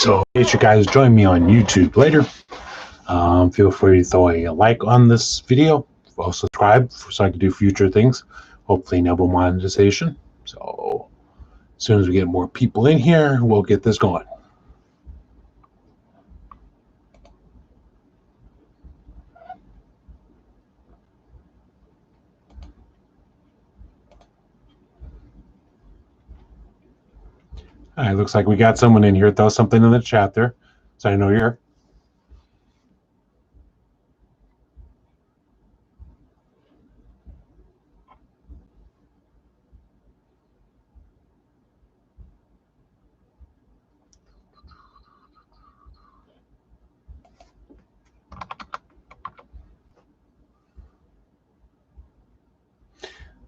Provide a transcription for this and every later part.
So in case you guys join me on YouTube later, feel free to throw a like on this video. Also subscribe so I can do future things. Hopefully enable monetization. So as soon as we get more people in here, we'll get this going. All right, looks like we got someone in here. Throw something in the chat there, so I know you're here.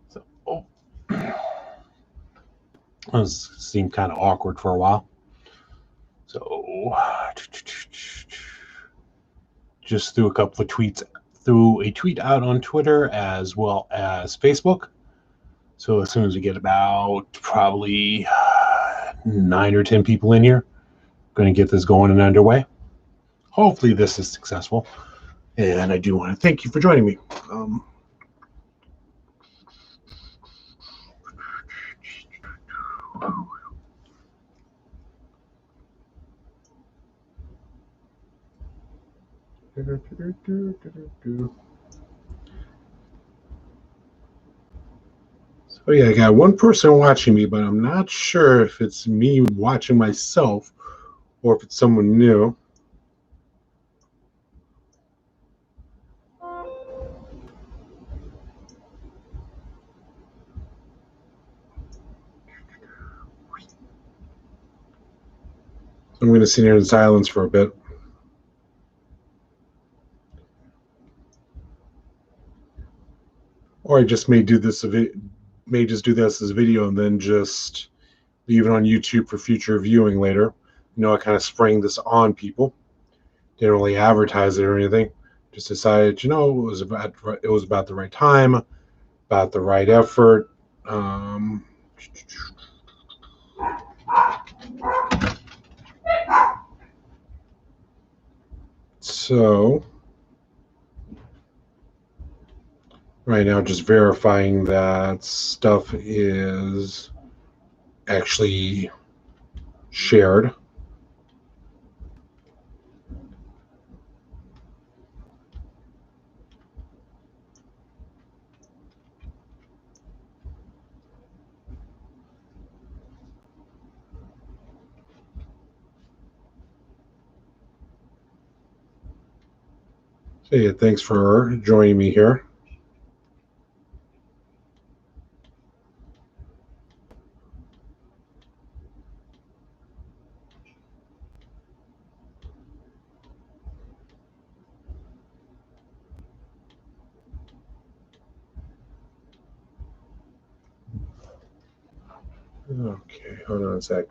So, this seemed kind of awkward for a while. So, just threw a couple of tweets. Threw a tweet out on Twitter as well as Facebook. So as soon as we get about probably 9 or 10 people in here, going to get this going and underway. Hopefully this is successful. And I do want to thank you for joining me. So yeah, I got one person watching me, but I'm not sure if it's me watching myself or if it's someone new. I'm going to sit here in silence for a bit. Or I just may do this as a video and then just leave it on YouTube for future viewing later. You know, I kind of sprang this on people. Didn't really advertise it or anything. Just decided, you know, it was about the right time, about the right effort. So right now, just verifying that stuff is actually shared. So yeah, thanks for joining me here. Okay, hold on a sec.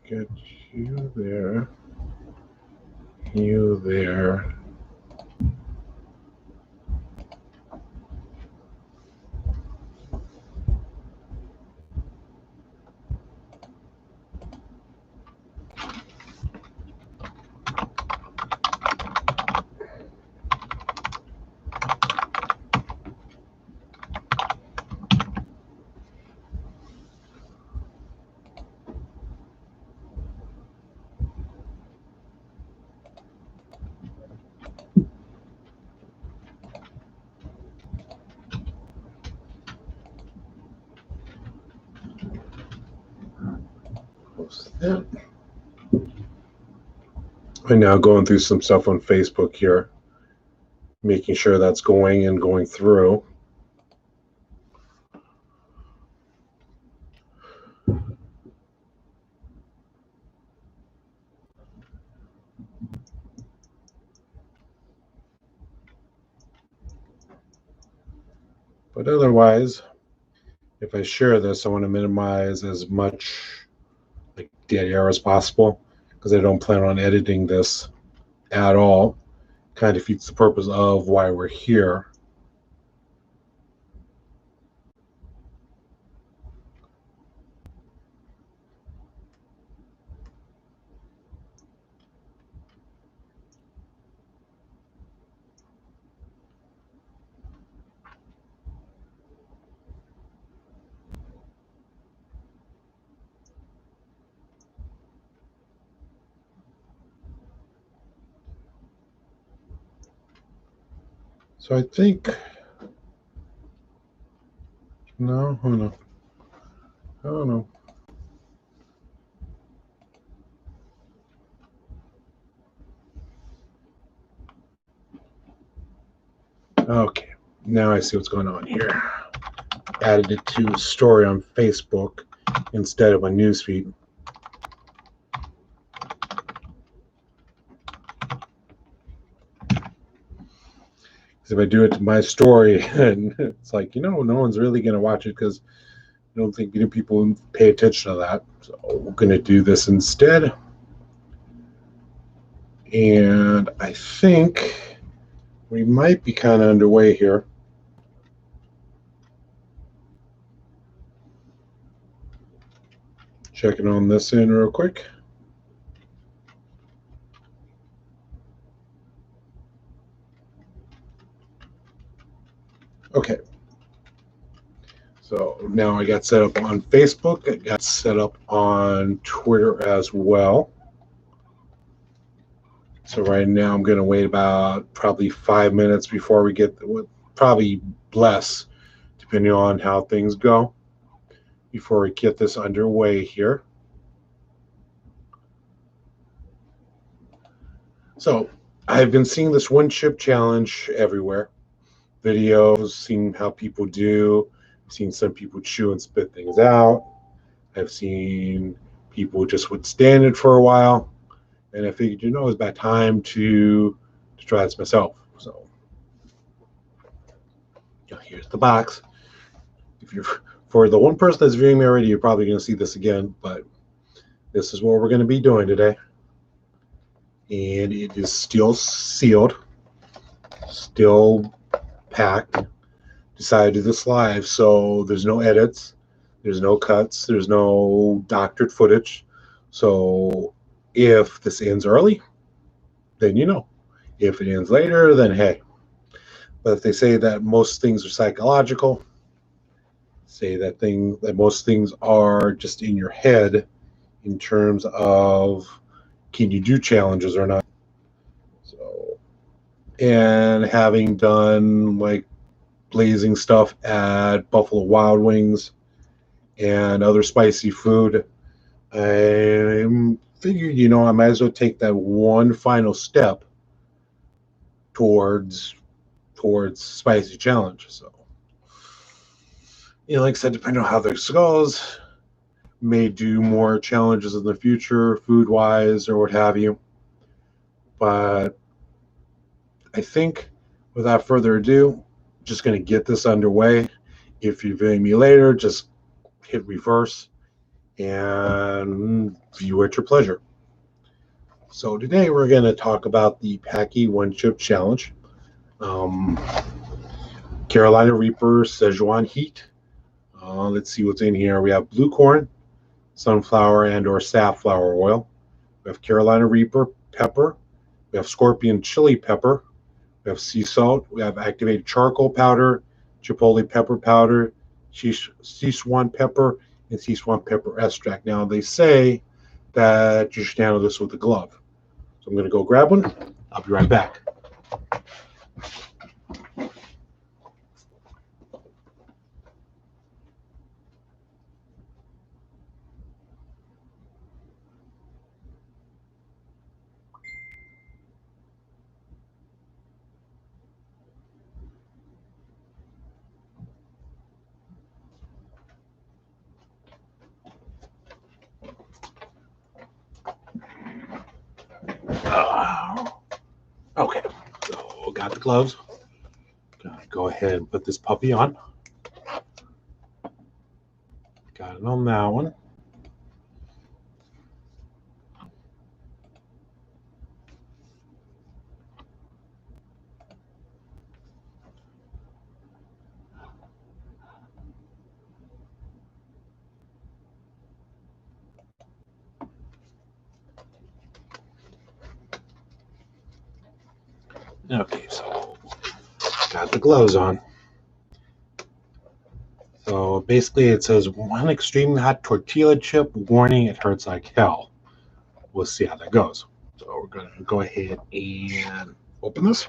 Get you there. You there. I'm now going through some stuff on Facebook here, making sure that's going through. But otherwise, if I share this, I want to minimize as much like dead air as possible because I don't plan on editing this at all. Kind of defeats the purpose of why we're here. So I think, no, hold on. Oh no. Okay, now I see what's going on here. Added it to a story on Facebook instead of a newsfeed. If I do it to my story, and it's like, no one's really going to watch it because I don't think people pay attention to that. So we're going to do this instead. And I think we might be kind of underway here. Checking on this in real quick. Okay. So now I got set up on Facebook. I got set up on Twitter as well. So right now I'm going to wait about probably 5 minutes before we get, probably less, depending on how things go, before we get this underway here. So I've been seeing this one chip challenge everywhere. Videos, seeing how people do. I've seen some people chew and spit things out. I've seen people just withstand it for a while. And I figured, it's about time to try this myself. So here's the box. If you're, for the one person that's viewing me already, you're probably going to see this again, but this is what we're going to be doing today. And it is still sealed, still packed. Decided to do this live, so there's no edits, there's no cuts, there's no doctored footage. So if this ends early, then if it ends later, then hey. But if they say that most things are psychological, say that most things are just in your head in terms of can you do challenges or not. So, and having done like blazing stuff at Buffalo Wild Wings and other spicy food, I figured, I might as well take that one final step towards spicy challenge. So, like I said, depending on how this goes, may do more challenges in the future, food-wise or what have you. But I think, without further ado, just going to get this underway. If you're viewing me later, just hit reverse and view at your pleasure. So today we're going to talk about the Paqui One Chip Challenge. Carolina Reaper Szechuan Heat. Let's see what's in here. We have blue corn, sunflower and or safflower oil. We have Carolina Reaper pepper. We have scorpion chili pepper. We have sea salt. We have activated charcoal powder, chipotle pepper powder, Szechuan pepper, and Szechuan pepper extract. Now they say that you should handle this with a glove. So I'm going to go grab one. I'll be right back. Okay, so got the gloves. Gonna go ahead and put this puppy on. Got it on that one. Okay, so got the gloves on. So basically it says one extremely hot tortilla chip, warning, it hurts like hell. We'll see how that goes. So we're going to go ahead and open this.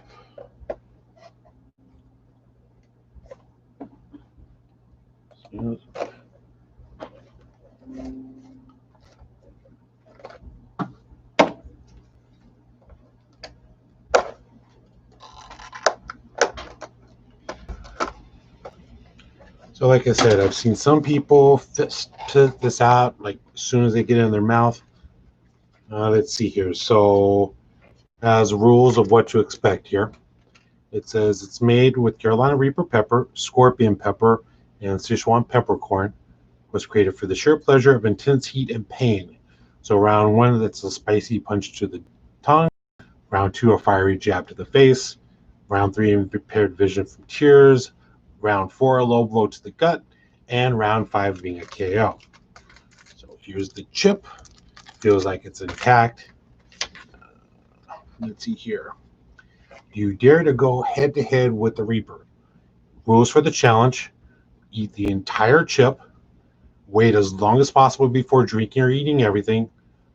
So like I said, I've seen some people spit this out like as soon as they get it in their mouth. Let's see here. So as rules of what to expect here. It says it's made with Carolina Reaper pepper, scorpion pepper, and Sichuan peppercorn. Was created for the sheer pleasure of intense heat and pain. So round one, that's a spicy punch to the tongue. Round two, a fiery jab to the face. Round three, impaired vision from tears. Round four, a low blow to the gut. And round five being a KO. So here's the chip. Feels like it's intact. Let's see here. You dare to go head to head with the Reaper. Rules for the challenge: eat the entire chip, wait as long as possible before drinking or eating everything,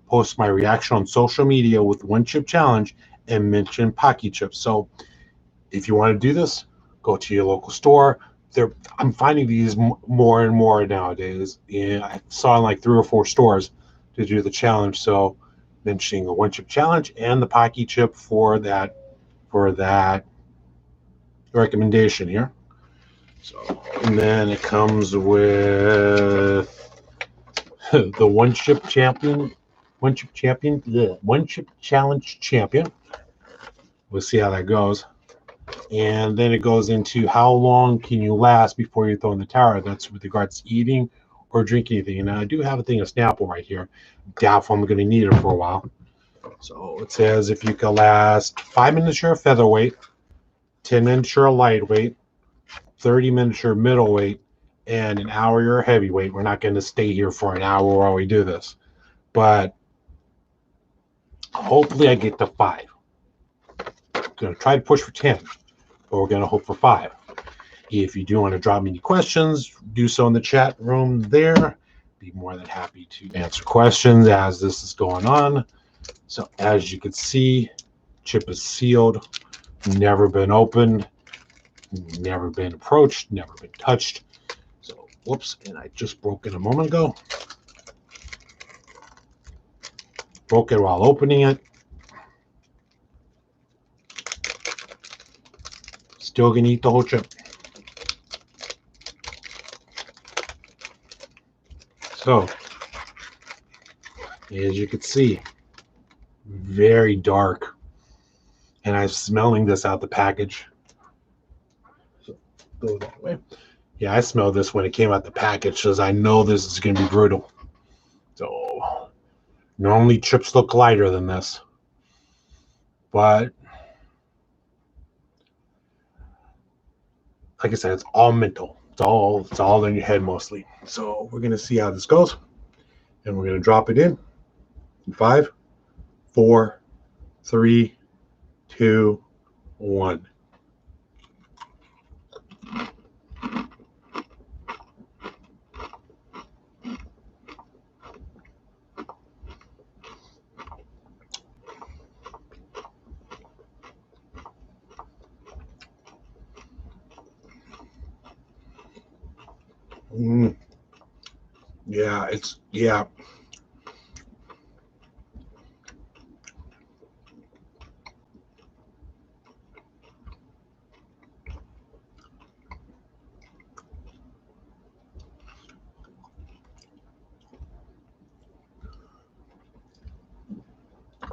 post my reaction on social media with one chip challenge, and mention Paqui chips. So if you want to do this, go to your local store. I'm finding these more and more nowadays. Yeah, I saw in like 3 or 4 stores to do the challenge. So mentioning the one chip challenge and the Paqui chip for that recommendation here. So, and then it comes with the one chip challenge champion. We'll see how that goes. And then it goes into how long can you last before you throw in the towel. That's with regards to eating or drinking anything. And I do have a thing of Snapple right here. Doubtful I'm going to need it for a while. So it says if you can last 5 minutes, you're a featherweight, 10 minutes, you're a lightweight, 30 minutes, you're a middleweight, and an hour, you're a heavyweight. We're not going to stay here for an hour while we do this. But hopefully I get to 5. I'm going to try to push for 10, but we're going to hope for 5. If you do want to drop me any questions, do so in the chat room there. Be more than happy to answer questions as this is going on. So as you can see, chip is sealed, never been opened, never been approached, never been touched. So whoops, and I just broke it a moment ago. Broke it while opening it. Still gonna eat the whole chip. So as you can see, very dark, and I'm smelling this out the package. So go that way. Yeah, I smelled this when it came out the package, because I know this is going to be brutal. So normally chips look lighter than this, but like I said, it's all mental. It's all in your head mostly. So we're going to see how this goes, and we're going to drop it in 5, 4, 3, 2, 1. Yeah.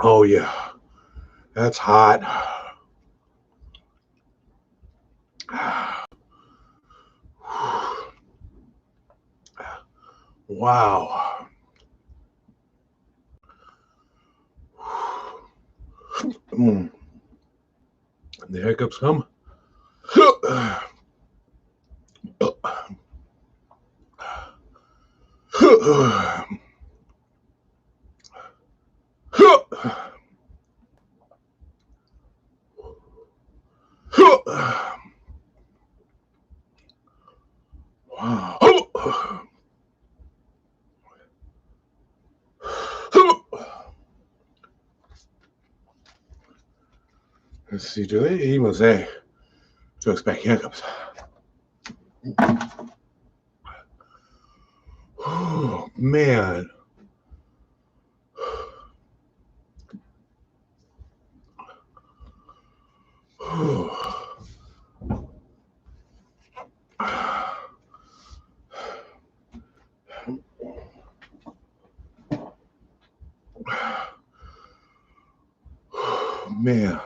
Oh yeah, that's hot. Wow. The hiccups come. Wow. Let's see, do they even say to expect hiccups? Oh, man. Man.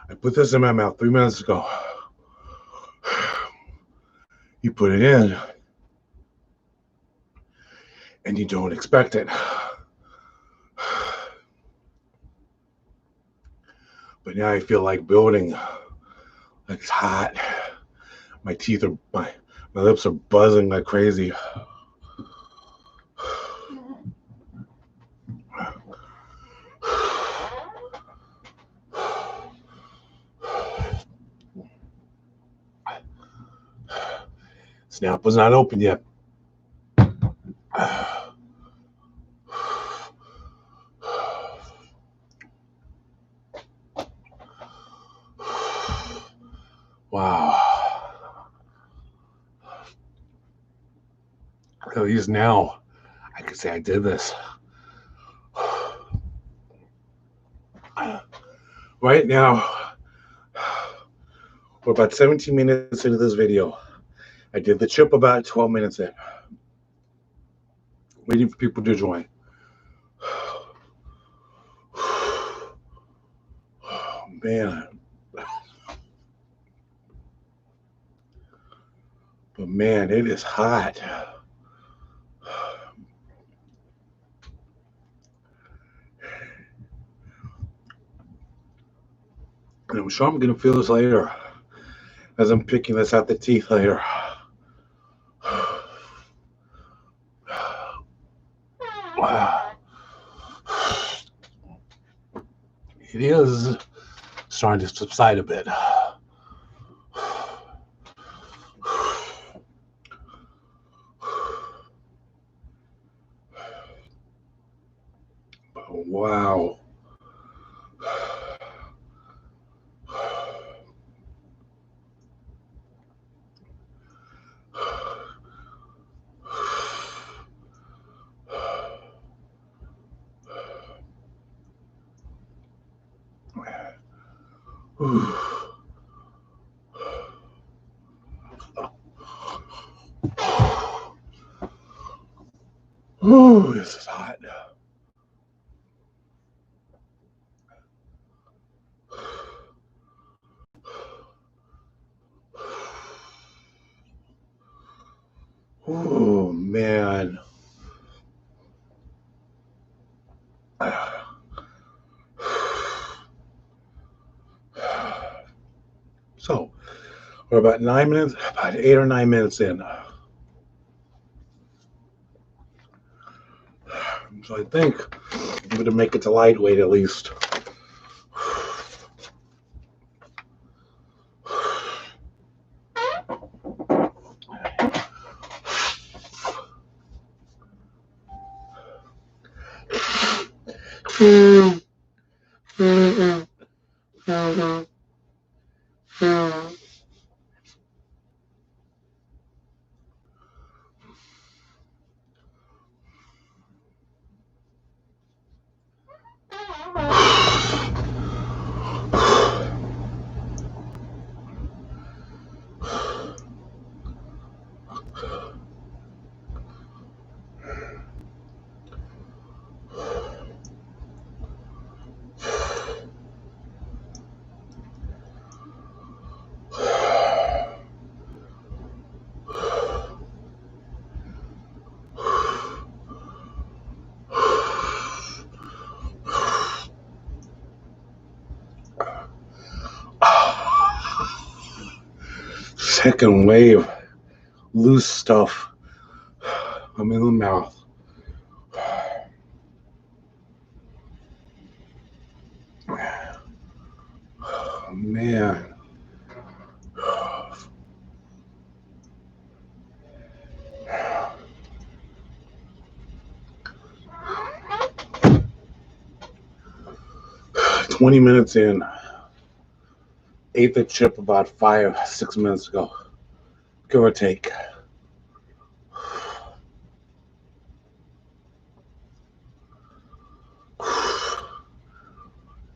I put this in my mouth 3 minutes ago. You put it in, and you don't expect it. But now I feel like building. Like it's hot. My teeth are, my lips are buzzing like crazy. Snap was not open yet. Wow. At least now I can say I did this. Right now, we're about 17 minutes into this video. I did the chip about 12 minutes in. Waiting for people to join. Oh, man. But man, it is hot. And I'm sure I'm going to feel this later as I'm picking this out the teeth later. It is starting to subside a bit. Wow. Ooh, this is hot. Oh, man. So, we're about 8 or 9 minutes in. So I think I'm going to make it to lightweight at least. Second wave, loose stuff. I'm in the mouth. Oh, man. 20 minutes in. Ate the chip about 5-6 minutes ago, give or take.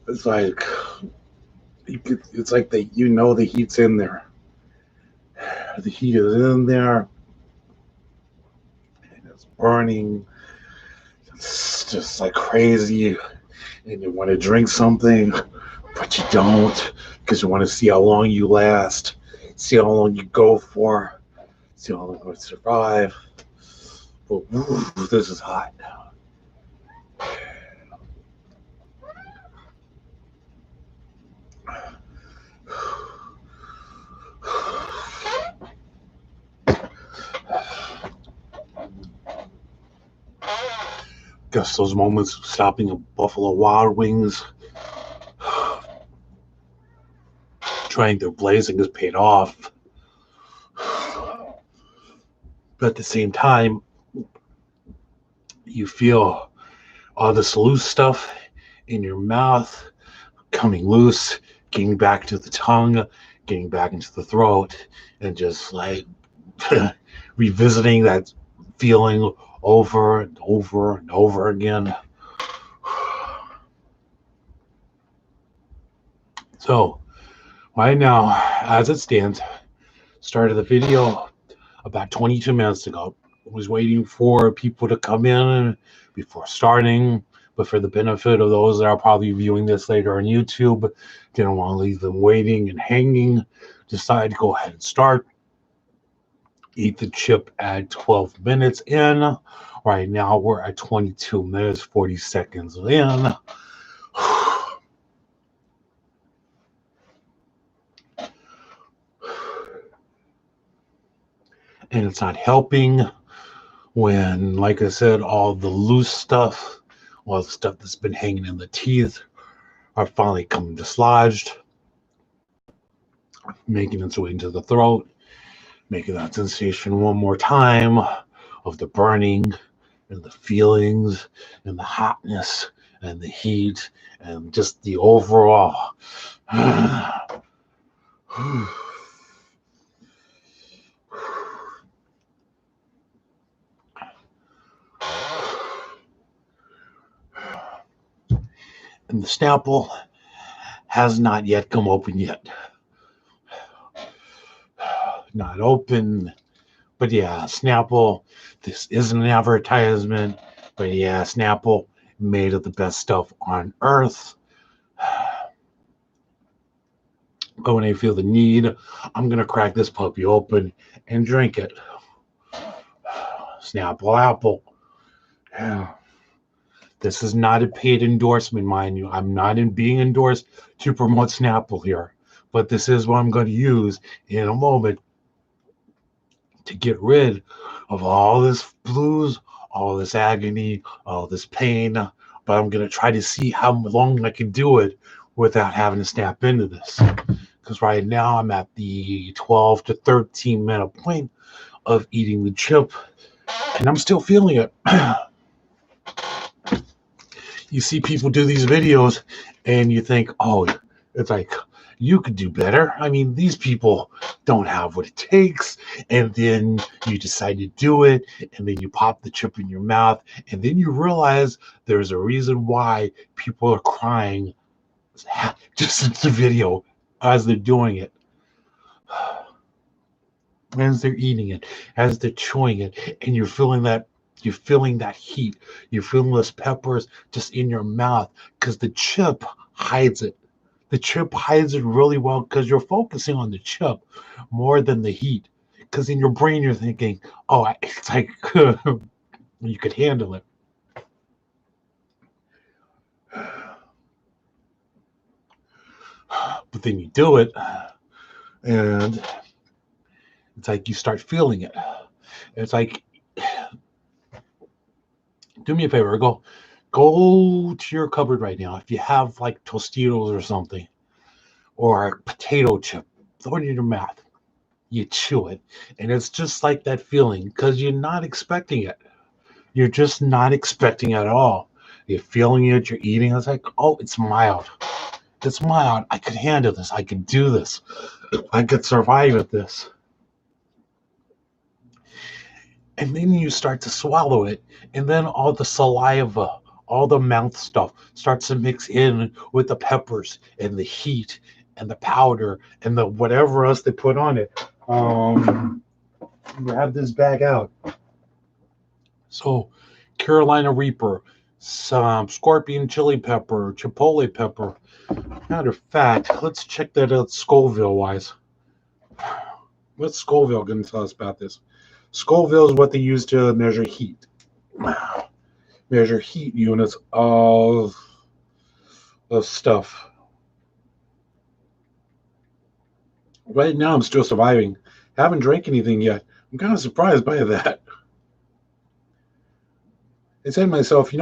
It's like that, you know, the heat's in there. The heat is in there. And it's burning. It's just like crazy. And you want to drink something, but you don't, because you want to see how long you last, see how long you go for, see how long you survive. But this is hot. Guess those moments of stopping at Buffalo Wild Wings, trying their blazing, has paid off. But at the same time, you feel all this loose stuff in your mouth coming loose, getting back to the tongue, getting back into the throat, and just like revisiting that feeling over and over and over again. So right now, as it stands, started the video about 22 minutes ago. I was waiting for people to come in before starting, but for the benefit of those that are probably viewing this later on YouTube, didn't want to leave them waiting and hanging, decided to go ahead and start. Eat the chip at 12 minutes in. Right now we're at 22 minutes 40 seconds in. And it's not helping when, like I said, all the loose stuff, all the stuff that's been hanging in the teeth are finally coming dislodged, making its way into the throat, making that sensation one more time of the burning and the feelings and the hotness and the heat and just the overall and the Snapple has not yet come open yet. Not open, but yeah, Snapple, this isn't an advertisement, but yeah, Snapple, made of the best stuff on earth. But when I feel the need, I'm going to crack this puppy open and drink it. Snapple Apple. Yeah. This is not a paid endorsement, mind you. I'm not being endorsed to promote Snapple here, but this is what I'm going to use in a moment to get rid of all this blues, all this agony, all this pain. But I'm going to try to see how long I can do it without having to snap into this. Because right now I'm at the 12 to 13 minute point of eating the chip, and I'm still feeling it. You see people do these videos and you think, oh, it's like, you could do better. I mean, these people don't have what it takes. And then you decide to do it, and then you pop the chip in your mouth, and then you realize there's a reason why people are crying just in the video as they're doing it. As they're eating it, as they're chewing it, and you're feeling that heat, you're feeling those peppers just in your mouth, because the chip hides it. The chip hides it really well, because you're focusing on the chip more than the heat. Because in your brain you're thinking, oh, it's like you could handle it. But then you do it, and it's like you start feeling it. It's like, do me a favor, go to your cupboard right now. If you have like Tostitos or something, or a potato chip, throw it in your mouth. You chew it, and it's just like that feeling, because you're not expecting it. You're just not expecting it at all. You're feeling it, you're eating. It's like, oh, it's mild. It's mild. I could handle this. I could do this. I could survive at this. And then you start to swallow it, and then all the saliva, all the mouth stuff starts to mix in with the peppers and the heat and the powder and the whatever else they put on it. Grab this bag out. So, Carolina Reaper, some scorpion chili pepper, chipotle pepper. Matter of fact, let's check that out Scoville wise. What's Scoville going to tell us about this? Scoville is what they use to measure heat. Measure heat units of stuff. Right now, I'm still surviving. Haven't drank anything yet. I'm kind of surprised by that. I said to myself,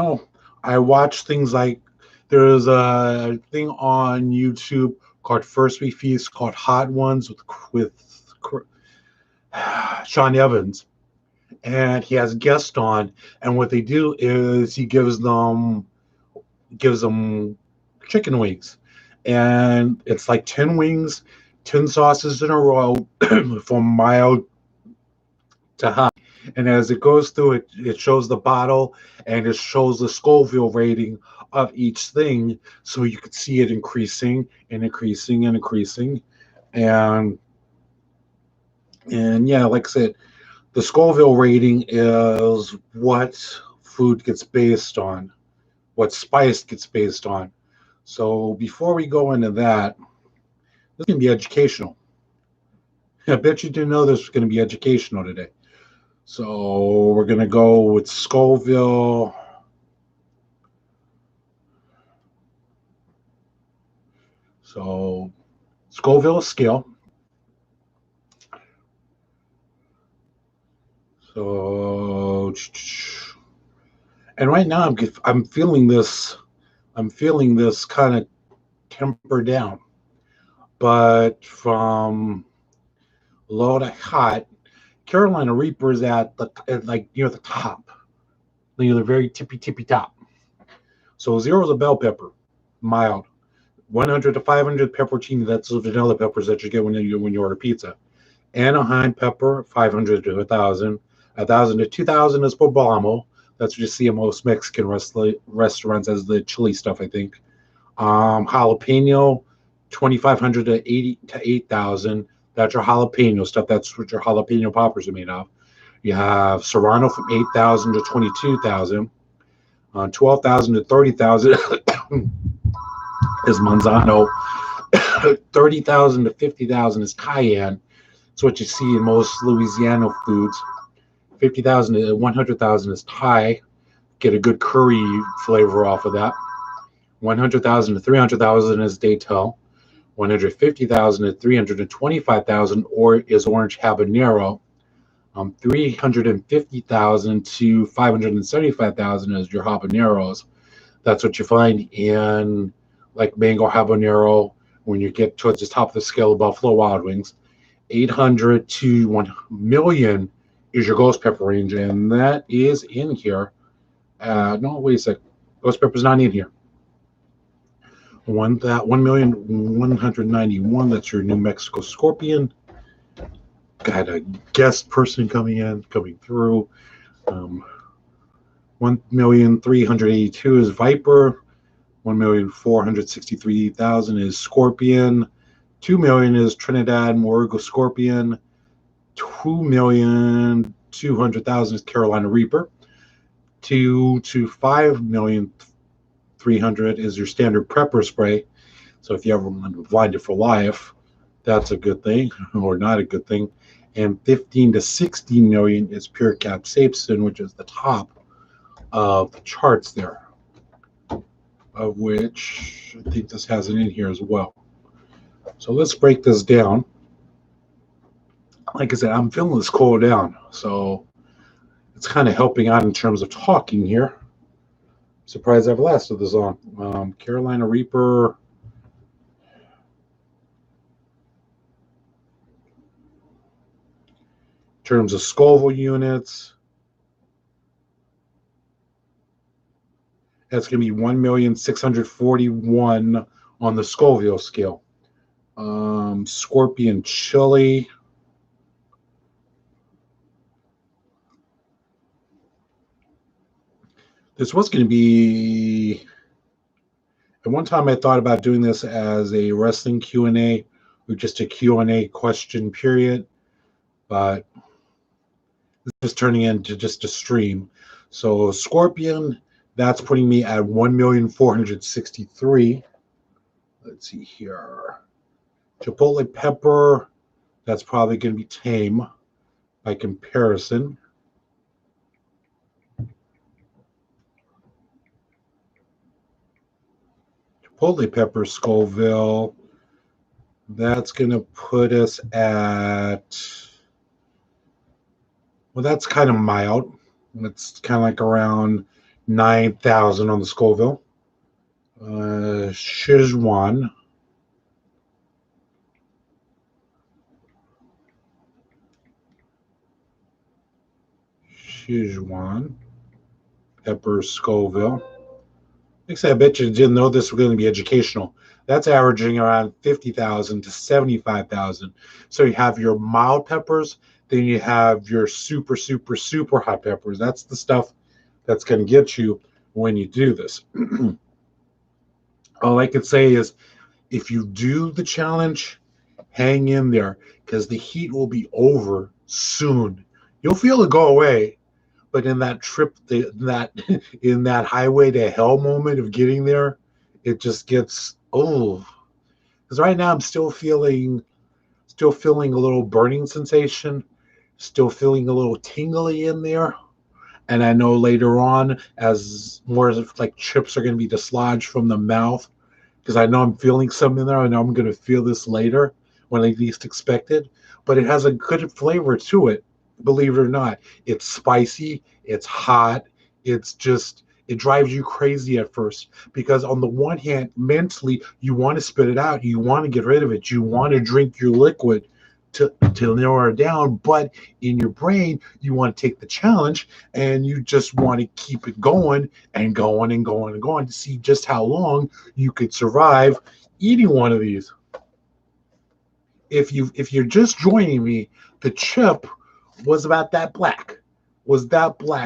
I watch things like there's a thing on YouTube called First We Feast called Hot Ones with Sean Evans, and he has guests on, and what they do is he gives them chicken wings, and it's like 10 wings, 10 sauces in a row from mild to hot. And as it goes through it, it shows the bottle and it shows the Scoville rating of each thing, so you could see it increasing and increasing and increasing. And yeah, like I said, the Scoville rating is what food gets based on, what spice gets based on. So before we go into that, this is going to be educational. I bet you didn't know this was going to be educational today. So we're going to go with Scoville. So Scoville Scale. So, and right now I'm feeling this kind of temper down, but from low to hot, Carolina Reaper is at like near the top, near the very tippy top. So 0 is a bell pepper, mild. 100 to 500 pepperoni, that's the vanilla peppers that you get when you order pizza. Anaheim pepper, 500 to 1,000. 1,000 to 2,000 is poblano. That's what you see in most Mexican restaurants as the chili stuff, I think. Jalapeno, 2,500 to 8,000. That's your jalapeno stuff. That's what your jalapeno poppers are made of. You have Serrano from 8,000 to 22,000. 12,000 to 30,000 is Manzano. 30,000 to 50,000 is Cayenne. It's what you see in most Louisiana foods. 50,000 to 100,000 is Thai. Get a good curry flavor off of that. 100,000 to 300,000 is Datel. 150,000 to 325,000 or is orange habanero. 350,000 to 575,000 is your habaneros. That's what you find in like mango habanero when you get towards the top of the scale of Buffalo Wild Wings. 800 to 1 million is your ghost pepper range, and that is in here. No, wait a sec. Ghost pepper's not in here. 1,191,000. That's your New Mexico Scorpion. Got a guest person coming through. 1,382,000 is Viper. 1,463,000 is Scorpion. 2 million is Trinidad Moruga Scorpion. 2,200,000 is Carolina Reaper. 2 to 5,300,000 is your standard prepper spray. So if you ever want to blind it for life, that's a good thing or not a good thing. And 15 to 16 million is pure capsaicin, which is the top of the charts there, of which I think this has it in here as well. So let's break this down. Like I said, I'm feeling this cool down, so it's kind of helping out in terms of talking here. Surprised I've lasted this long. Carolina Reaper. In terms of Scoville units, That's going to be 1,641,000 on the Scoville scale. Scorpion chili. This was going to be. At one time, I thought about doing this as a wrestling Q&A, or just a Q&A question period, but this is turning into just a stream. So Scorpion, that's putting me at 1,463,000. Let's see here. Chipotle pepper, that's probably going to be tame by comparison. Chipotle pepper Scoville, that's going to put us at, well, that's kind of mild. It's kind of like around 9,000 on the Scoville. Szechuan. Szechuan. Pepper Scoville. Like I said, I bet you didn't know this was going to be educational. That's averaging around 50,000 to 75,000. So you have your mild peppers, then you have your super, super, super hot peppers. That's the stuff that's going to get you when you do this. All I could say is if you do the challenge, hang in there because the heat will be over soon. You'll feel it go away, but in that trip, in that highway to hell moment of getting there, it just gets because right now I'm still feeling a little burning sensation, still feeling a little tingly in there. And I know later on, as more like chips are going to be dislodged from the mouth, because I know I'm feeling something in there. I know I'm going to feel this later when I least expect it. But it has a good flavor to it, believe it or not. It's spicy, it's hot, it's just, it drives you crazy at first because on the one hand, mentally, you want to spit it out. You want to get rid of it. You want to drink your liquid to narrow it down. But in your brain, you want to take the challenge and you just want to keep it going and going and going and going to see just how long you could survive eating one of these. If you're just joining me, the chip was about that black,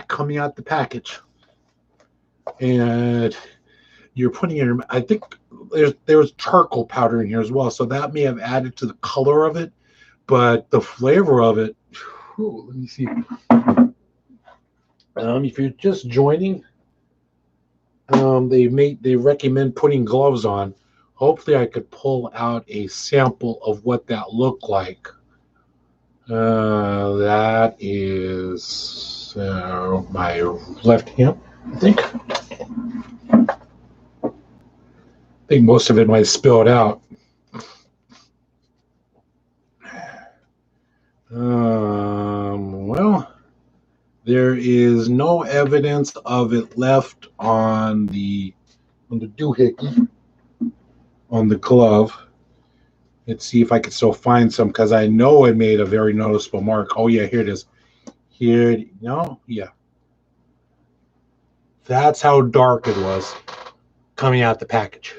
coming out the package. And you're putting in, I think there's charcoal powder in here as well, so that may have added to the color of it, but the flavor of it, let me see. If you're just joining, they recommend putting gloves on. Hopefully I could pull out a sample of what that looked like. That is my left hand, I think. I think most of it might spill it out. Well, there is no evidence of it left on the doohickey, on the glove. Let's see if I can still find some because I know it made a very noticeable mark. Oh yeah, here it is. Yeah. That's how dark it was coming out the package.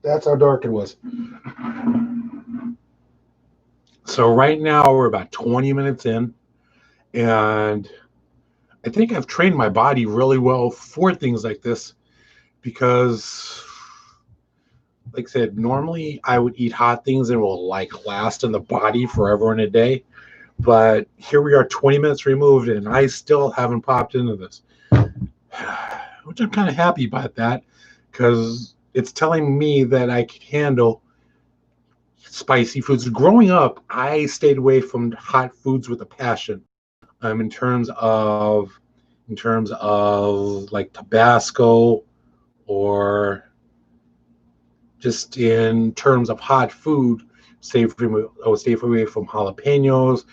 That's how dark it was. So right now we're about 20 minutes in, and I think I've trained my body really well for things like this because, like I said, normally I would eat hot things and it will like last in the body forever and a day. But here we are 20 minutes removed and I still haven't popped into this, which I'm kind of happy about that because it's telling me that I can handle spicy foods. Growing up, I stayed away from hot foods with a passion. In terms of like Tabasco, or just in terms of hot food, I would stay away from jalapenos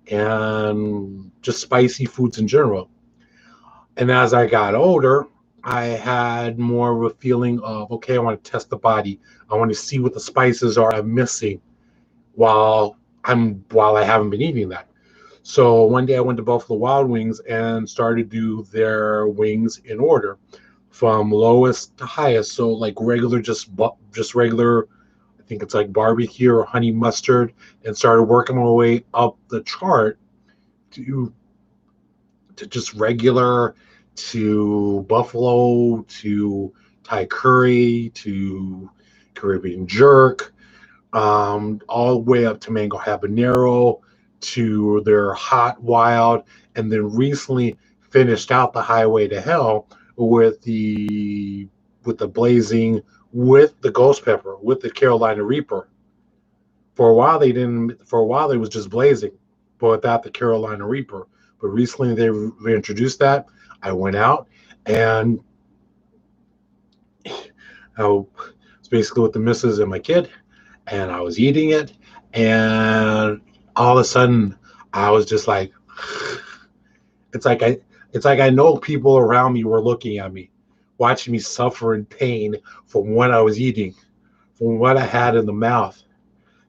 and just spicy foods in general. And as I got older, I had more of a feeling of, okay, I want to test the body. I want to see what the spices are I'm missing while I haven't been eating that. So one day I went to Buffalo Wild Wings and started to do their wings in order. from lowest to highest. So like regular, just regular, I think it's like barbecue or honey mustard, and started working my way up the chart to just regular, to buffalo, to Thai curry, to Caribbean jerk, all the way up to mango habanero, to their hot wild, and then recently finished out the highway to hell with the blazing, with the ghost pepper, with the Carolina Reaper. For a while they didn't. For a while it was just blazing, but without the Carolina Reaper. But recently they reintroduced that. I went out and I was basically with the missus and my kid, and I was eating it, and all of a sudden I was just like, it's like I know people around me were looking at me, watching me suffer in pain from what I was eating, from what I had in the mouth,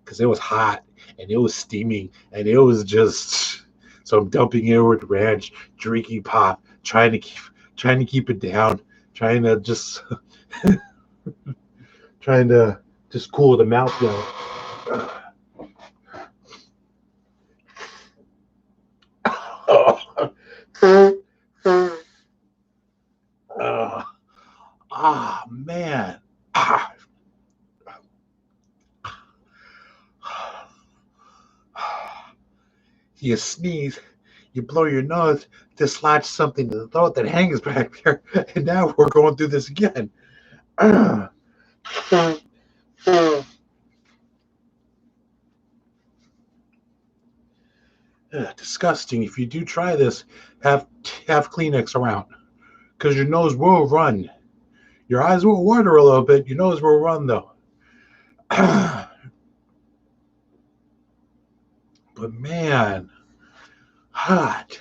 because it was hot and it was steaming and it was just. So I'm dumping it with ranch, drinking pop, trying to keep it down, trying to just cool the mouth down. Man. You sneeze, you blow your nose, dislodge something in the throat that hangs back there, and now we're going through this again. Disgusting. If you do try this, have Kleenex around, because your nose will run. Your eyes will water a little bit. Your nose will run, though. But man, hot.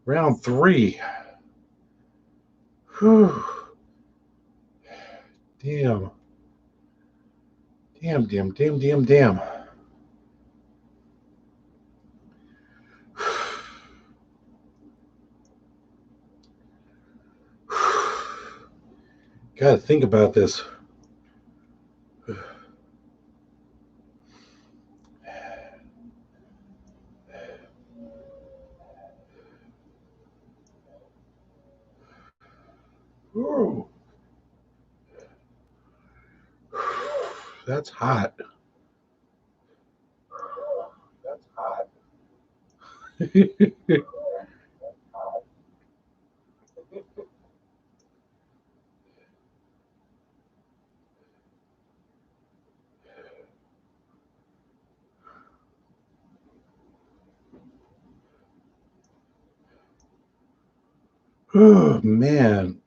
Round 3. Whew. Damn. Gotta think about this. Ooh. That's hot. That's hot. Oh man.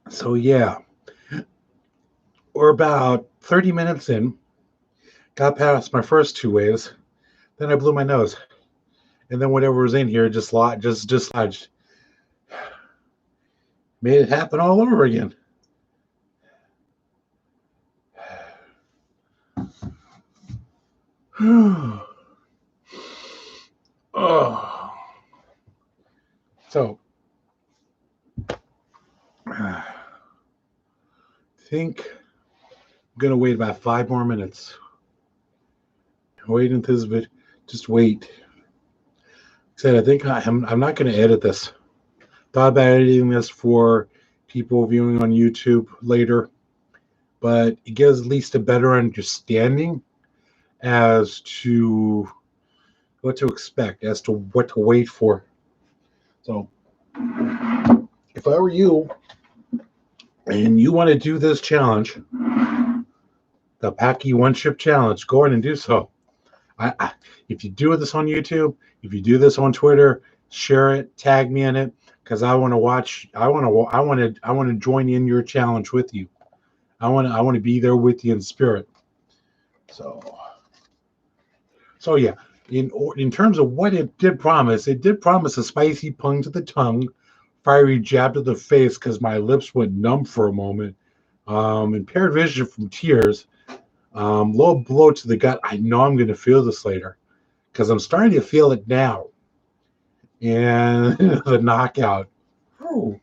So yeah, we're about 30 minutes in. Got past my first 2 waves, then I blew my nose, and then whatever was in here just lodged. Made it happen all over again. Oh. So, I think I'm gonna wait about 5 more minutes. Wait until this bit. Just wait. Like I said, I think I'm not gonna edit this. Thought about editing this for people viewing on YouTube later, but it gives at least a better understanding as to what to expect, as to what to wait for. So, if I were you and you want to do this challenge, the Paqui One Chip challenge, go ahead and do so. If you do this on YouTube, if you do this on Twitter, share it, tag me in it, because I want to watch. I want to join in your challenge with you. I want to be there with you in spirit. So yeah. In terms of what it did promise a spicy pung to the tongue, fiery jab to the face because my lips went numb for a moment, impaired vision from tears, low blow to the gut. I know I'm going to feel this later because I'm starting to feel it now. and the knockout. Ooh.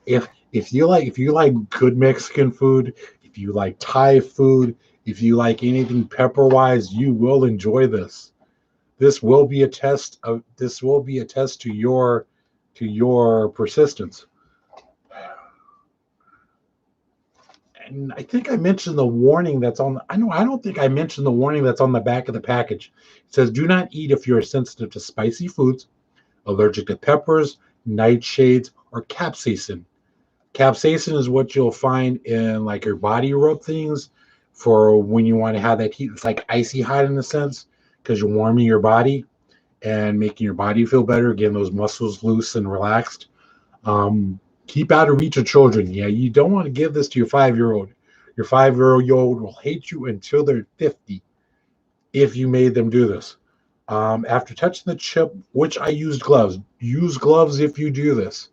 If you like good Mexican food, if you like Thai food, if you like anything pepper wise, you will enjoy this. This will be a test to your persistence. And I think I mentioned the warning that's on. I don't think I mentioned the warning that's on the back of the package. It says, "Do not eat if you're sensitive to spicy foods, allergic to peppers, nightshades, or capsaicin." Capsaicin is what you'll find in like your body rub things for when you want to have that heat. It's like icy hot in a sense because you're warming your body and making your body feel better, getting those muscles loose and relaxed. Keep out of reach of children. Yeah, you don't want to give this to your 5-year-old. Your 5-year-old will hate you until they're 50 if you made them do this. After touching the chip, which I used gloves. Use gloves if you do this.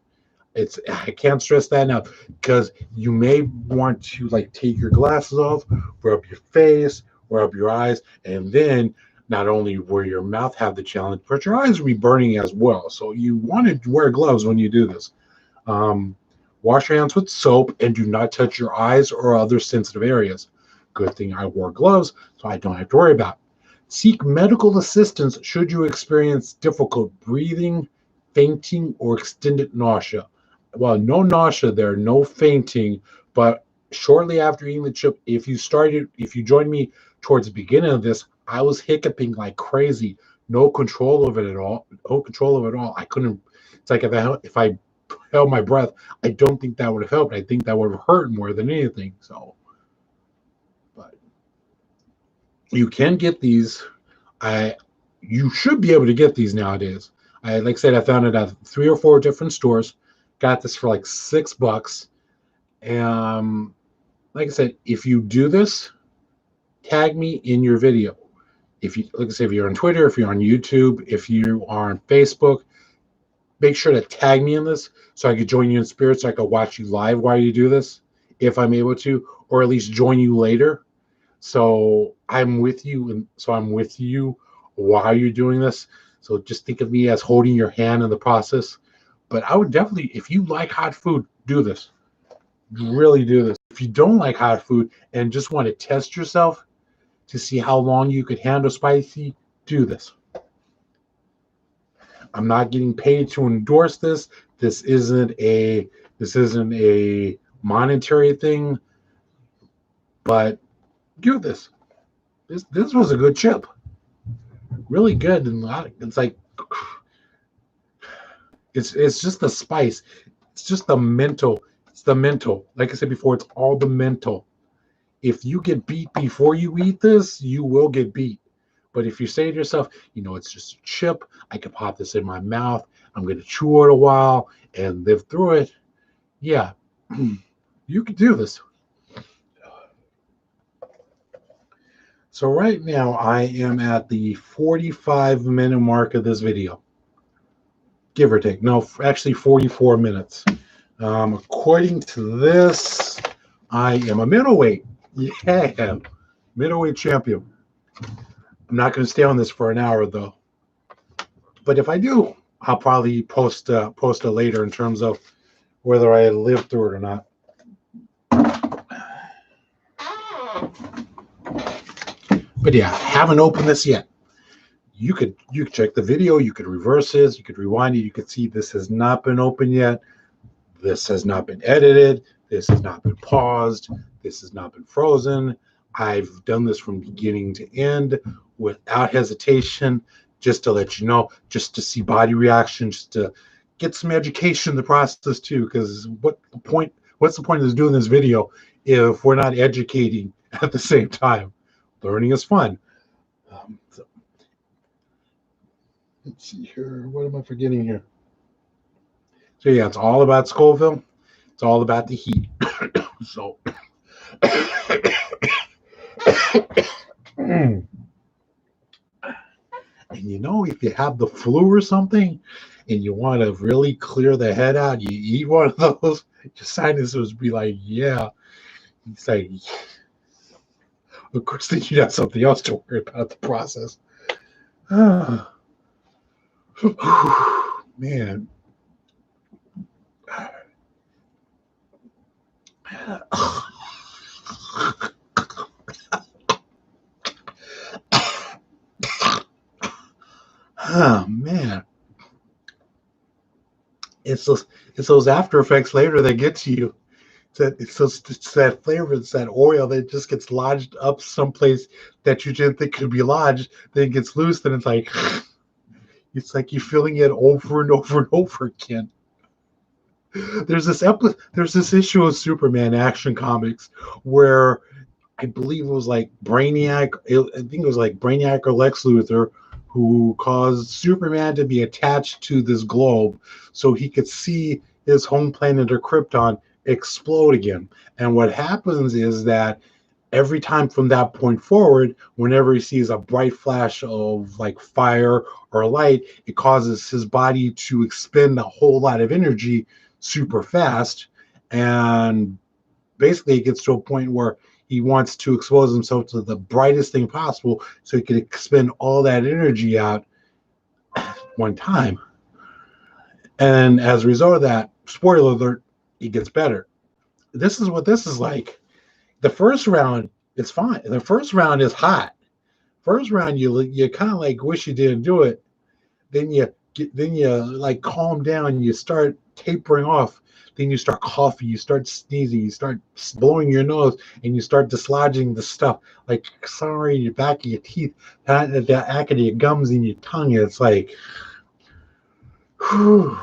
I can't stress that enough because you may want to like take your glasses off, rub your face, rub your eyes, and then not only will your mouth have the challenge, but your eyes will be burning as well. So you want to wear gloves when you do this. Wash your hands with soap and do not touch your eyes or other sensitive areas. Good thing I wore gloves, so I don't have to worry about it. Seek medical assistance should you experience difficult breathing, fainting, or extended nausea. Well, no nausea there, no fainting, but shortly after eating the chip, if you joined me towards the beginning of this, I was hiccuping like crazy. No control of it at all. No control of it at all. I couldn't. It's like if I held my breath, I don't think that would have helped. I think that would have hurt more than anything. So, but you can get these. You should be able to get these nowadays. Like I said, I found it at 3 or 4 different stores. Got this for like $6. Like I said, if you do this, tag me in your video. If you, like I said, if you're on Twitter, if you're on YouTube, if you are on Facebook, make sure to tag me in this so I could join you in spirit, so I could watch you live while you do this, if I'm able to, or at least join you later. So I'm with you, and so I'm with you while you're doing this. So just think of me as holding your hand in the process. But I would definitely, if you like hot food, do this. Really do this. If you don't like hot food and just want to test yourself to see how long you could handle spicy, do this. I'm not getting paid to endorse this. This isn't a monetary thing, but give this. This was a good chip. Really good, and it's like it's just the spice. It's just the mental. It's the mental. Like I said before, it's all the mental. If you get beat before you eat this, you will get beat. But if you say to yourself, it's just a chip, I can pop this in my mouth, I'm going to chew it a while and live through it. Yeah, you can do this. So right now I am at the 45-minute mark of this video. Give or take. No, actually 44 minutes. According to this, I am a middleweight. Yeah, middleweight champion. I'm not going to stay on this for an hour though. But if I do, I'll probably post it later in terms of whether I live through it or not. But yeah, haven't opened this yet. You could check the video, you could reverse this, you could rewind it, you could see this has not been opened yet. This has not been edited, this has not been paused, this has not been frozen. I've done this from beginning to end without hesitation, just to let you know, just to see body reaction, just to get some education in the process too, because what's the point of doing this video if we're not educating at the same time? Learning is fun. So, let's see here. What am I forgetting here? So yeah, it's all about Scoville. It's all about the heat. So and if you have the flu or something and you want to really clear the head out, you eat one of those, your sinuses be like, yeah. It's like, of course, then you have something else to worry about the process. Man. Oh man. It's those after effects later that get to you. It's that flavor, it's that oil that just gets lodged up someplace that you didn't think could be lodged, then it gets loose, then it's like you're feeling it over and over and over again. There's this issue of Superman Action Comics where I believe it was like I think it was like Brainiac or Lex Luthor who caused Superman to be attached to this globe so he could see his home planet or Krypton explode again. And what happens is that every time from that point forward, whenever he sees a bright flash of like fire or light, it causes his body to expend a whole lot of energy super fast. And basically, it gets to a point where he wants to expose himself to the brightest thing possible so he can expend all that energy out at one time. And as a result of that, spoiler alert, he gets better. This is what this is like. The first round is fine. The first round is hot. First round, you kind of like wish you didn't do it. Then you like calm down. You start tapering off. Then you start coughing. You start sneezing. You start blowing your nose, and you start dislodging the stuff like somewhere in your back of your teeth, at the back of your gums and your tongue. It's like, whew.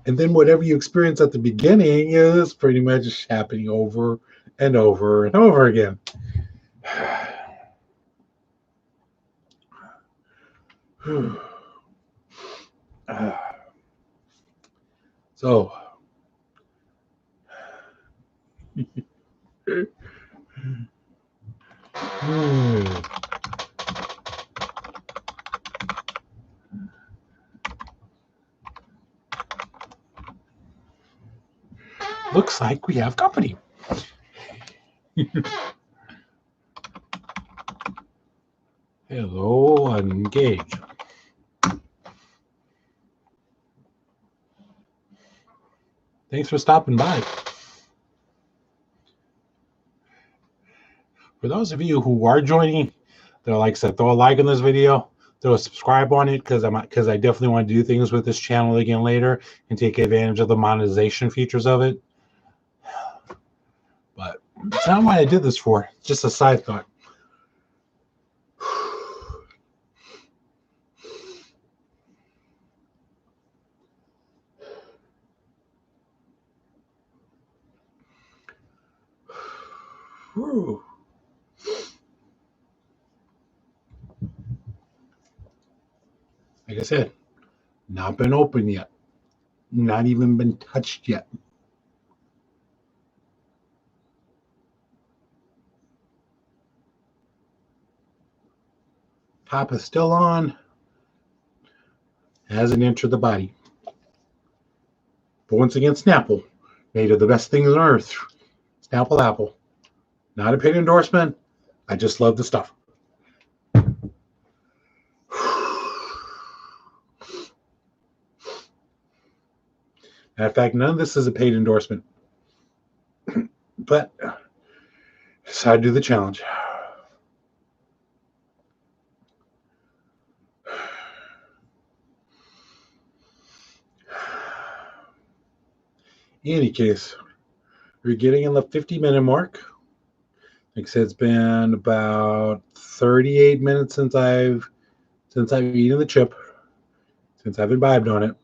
And then whatever you experience at the beginning is pretty much happening over and over and over again. So, looks like we have company. Hello, engage. Thanks for stopping by. For those of you who are joining, they'll like said, throw a like on this video, throw a subscribe on it because I definitely want to do things with this channel again later and take advantage of the monetization features of it. But it's not what I did this for. It's just a side thought. Whew. Like I said, not been opened yet. Not even been touched yet. Top is still on. Hasn't entered the body. But once again, Snapple, made of the best things on earth. Snapple Apple. Not a paid endorsement. I just love the stuff. Matter of fact, none of this is a paid endorsement. But that's how I do the challenge. In any case, we're getting in the 50-minute mark. Like I said, it's been about 38 minutes since I've eaten the chip, since I've imbibed on it.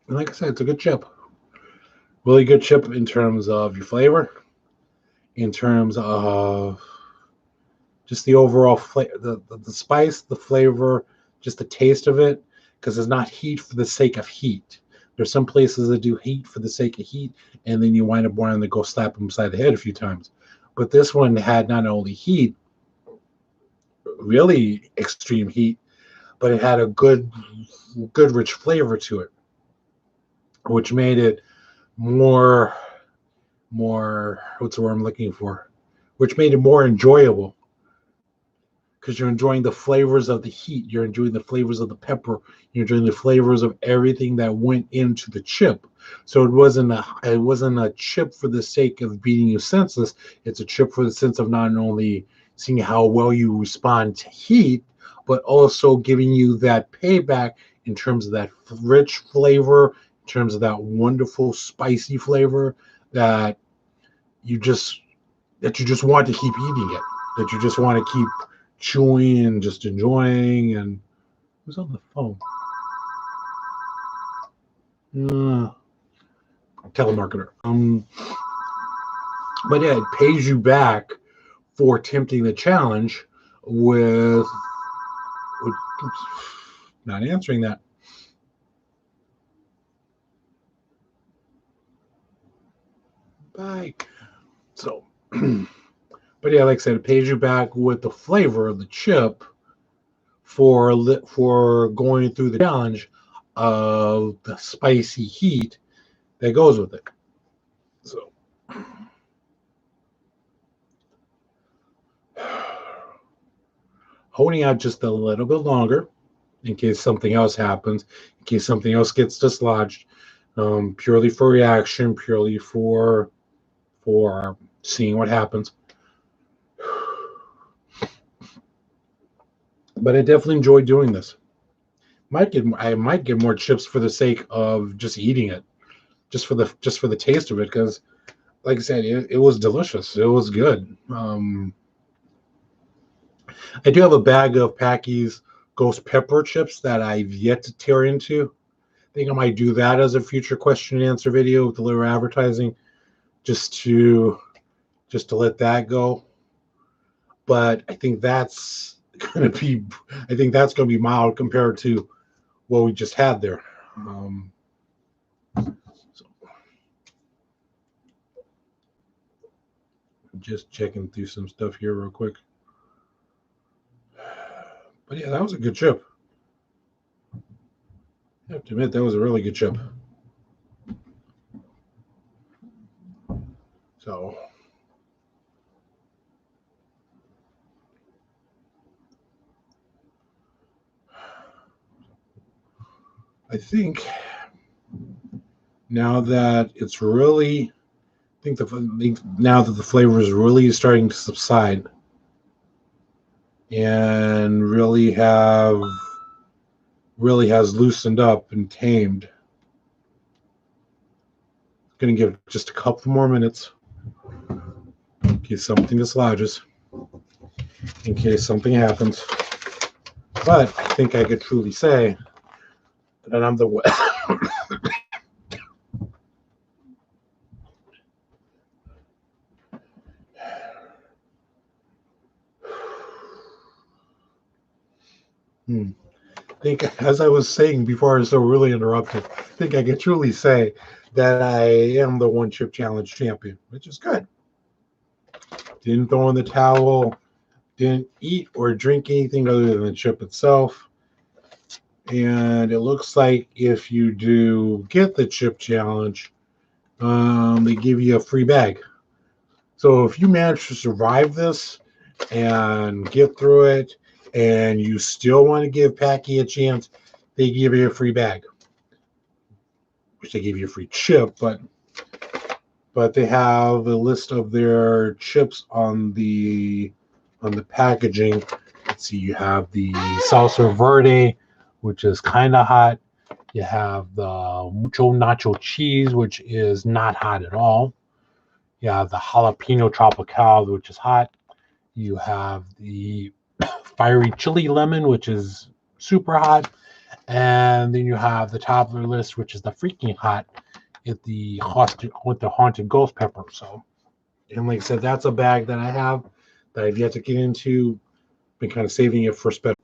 And like I said, it's a good chip. Really good chip in terms of your flavor, in terms of just the overall flavor, the spice, the flavor, just the taste of it, because it's not heat for the sake of heat. There's some places that do heat for the sake of heat, and then you wind up wanting to go slap them beside the head a few times. But this one had not only heat, really extreme heat, but it had a good rich flavor to it, which made it more what's the word I'm looking for? Which made it more enjoyable. because you're enjoying the flavors of the heat. You're enjoying the flavors of the pepper. You're enjoying the flavors of everything that went into the chip. So it wasn't a chip for the sake of beating you senseless. It's a chip for the sense of not only seeing how well you respond to heat, but also giving you that payback in terms of that rich flavor, in terms of that wonderful spicy flavor that you just want to keep eating it, that you just want to keep chewing and just enjoying. And who's on the phone? Telemarketer. But yeah, it pays you back for attempting the challenge with oops, not answering that. Bye. So, but yeah, like I said, it pays you back with the flavor of the chip for going through the challenge of the spicy heat that goes with it. So, holding out just a little bit longer in case something else happens, in case something else gets dislodged, purely for reaction, purely for seeing what happens. But I definitely enjoy doing this. I might get more chips for the sake of just eating it, just for the taste of it, because, like I said, it was delicious. It was good. I do have a bag of Paqui's ghost pepper chips that I've yet to tear into. I think I might do that as a future question and answer video with a little advertising, just to let that go. But I think that's gonna be mild compared to what we just had there. So just checking through some stuff here real quick. But yeah, that was a good chip. I have to admit, that was a really good chip. So I think now that it's really, now that the flavor is really starting to subside and really has loosened up and tamed, I'm going to give it just a couple more minutes in case something dislodges, in case something happens. But I think I could truly say that I'm the I think, as I was saying before I was so really interrupted, I think I can truly say that I am the One Chip Challenge champion, which is good. Didn't throw in the towel, didn't eat or drink anything other than the chip itself. And it looks like if you do get the chip challenge, they give you a free bag. So if you manage to survive this and get through it, and you still want to give Paqui a chance, they give you a free bag. Which they give you a free chip, but they have a list of their chips on the packaging. Let's see, you have the salsa verde, which is kind of hot. You have the mucho nacho cheese, which is not hot at all. You have the jalapeno tropical, which is hot. You have the fiery chili lemon, which is super hot. And then you have the top of the list, which is the freaking hot, with the haunted ghost pepper. So, and like I said, that's a bag that I have that I've yet to get into. Been kind of saving it for special.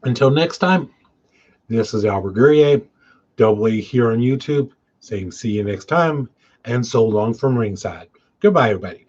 Until next time, this is Albert Guerrier, Double A here on YouTube, saying see you next time, and so long from ringside. Goodbye, everybody.